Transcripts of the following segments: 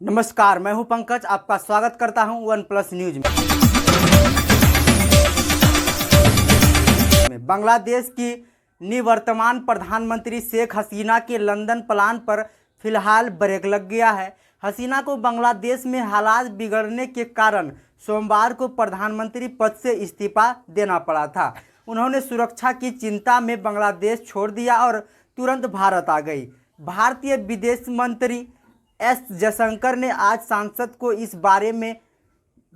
नमस्कार, मैं हूं पंकज। आपका स्वागत करता हूं वन प्लस न्यूज में। बांग्लादेश की निवर्तमान प्रधानमंत्री शेख हसीना के लंदन प्लान पर फिलहाल ब्रेक लग गया है। हसीना को बांग्लादेश में हालात बिगड़ने के कारण सोमवार को प्रधानमंत्री पद से इस्तीफा देना पड़ा था। उन्होंने सुरक्षा की चिंता में बांग्लादेश छोड़ दिया और तुरंत भारत आ गई। भारतीय विदेश मंत्री एस जयशंकर ने आज सांसद को इस बारे में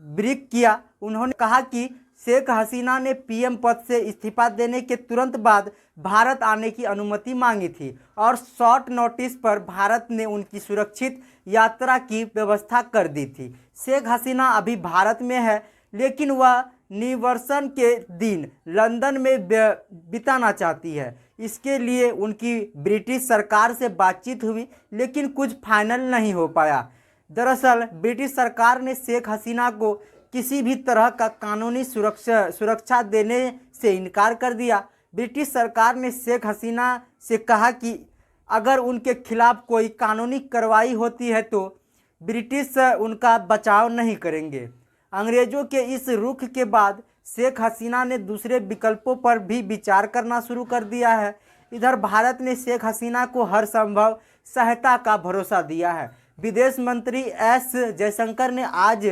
ब्रीफ किया। उन्होंने कहा कि शेख हसीना ने पीएम पद से इस्तीफा देने के तुरंत बाद भारत आने की अनुमति मांगी थी और शॉर्ट नोटिस पर भारत ने उनकी सुरक्षित यात्रा की व्यवस्था कर दी थी। शेख हसीना अभी भारत में है, लेकिन वह निवर्सन के दिन लंदन में बिताना चाहती है। इसके लिए उनकी ब्रिटिश सरकार से बातचीत हुई, लेकिन कुछ फाइनल नहीं हो पाया। दरअसल ब्रिटिश सरकार ने शेख हसीना को किसी भी तरह का कानूनी सुरक्षा देने से इनकार कर दिया। ब्रिटिश सरकार ने शेख हसीना से कहा कि अगर उनके खिलाफ कोई कानूनी कार्रवाई होती है तो ब्रिटिश उनका बचाव नहीं करेंगे। अंग्रेज़ों के इस रुख के बाद शेख हसीना ने दूसरे विकल्पों पर भी विचार करना शुरू कर दिया है। इधर भारत ने शेख हसीना को हर संभव सहायता का भरोसा दिया है। विदेश मंत्री एस जयशंकर ने आज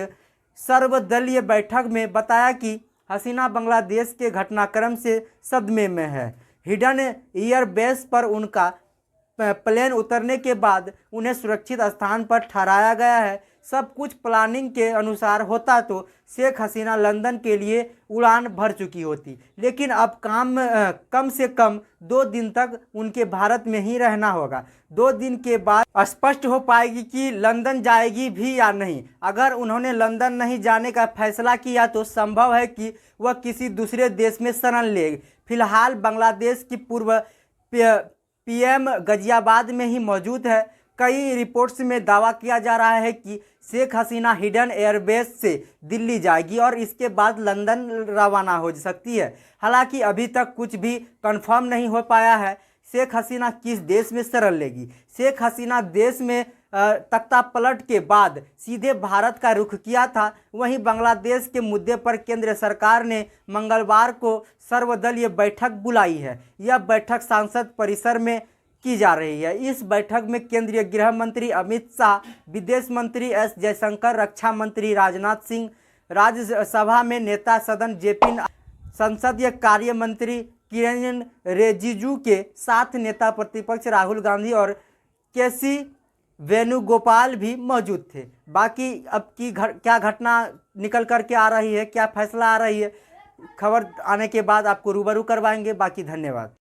सर्वदलीय बैठक में बताया कि हसीना बांग्लादेश के घटनाक्रम से सदमे में है। हिडन एयरबेस पर उनका प्लेन उतरने के बाद उन्हें सुरक्षित स्थान पर ठहराया गया है। सब कुछ प्लानिंग के अनुसार होता तो शेख हसीना लंदन के लिए उड़ान भर चुकी होती, लेकिन अब कम से कम 2 दिन तक उनके भारत में ही रहना होगा। 2 दिन के बाद स्पष्ट हो पाएगी कि लंदन जाएगी भी या नहीं। अगर उन्होंने लंदन नहीं जाने का फैसला किया तो संभव है कि वह किसी दूसरे देश में शरण ले। फिलहाल बांग्लादेश की पूर्व पीएम गाजियाबाद में ही मौजूद है। कई रिपोर्ट्स में दावा किया जा रहा है कि शेख हसीना हिडन एयरबेस से दिल्ली जाएगी और इसके बाद लंदन रवाना हो सकती है। हालांकि अभी तक कुछ भी कंफर्म नहीं हो पाया है शेख हसीना किस देश में शरण लेगी। शेख हसीना देश में तख्ता पलट के बाद सीधे भारत का रुख किया था। वहीं बांग्लादेश के मुद्दे पर केंद्र सरकार ने मंगलवार को सर्वदलीय बैठक बुलाई है। यह बैठक संसद परिसर में की जा रही है। इस बैठक में केंद्रीय गृह मंत्री अमित शाह, विदेश मंत्री एस जयशंकर, रक्षा मंत्री राजनाथ सिंह, राज्यसभा में नेता सदन जेपी, संसदीय कार्य मंत्री किरेन रिजिजू के साथ नेता प्रतिपक्ष राहुल गांधी और केसी वेणुगोपाल भी मौजूद थे। बाकी अब की क्या घटना निकल करके आ रही है, क्या फैसला आ रही है, खबर आने के बाद आपको रूबरू करवाएंगे। बाकी धन्यवाद।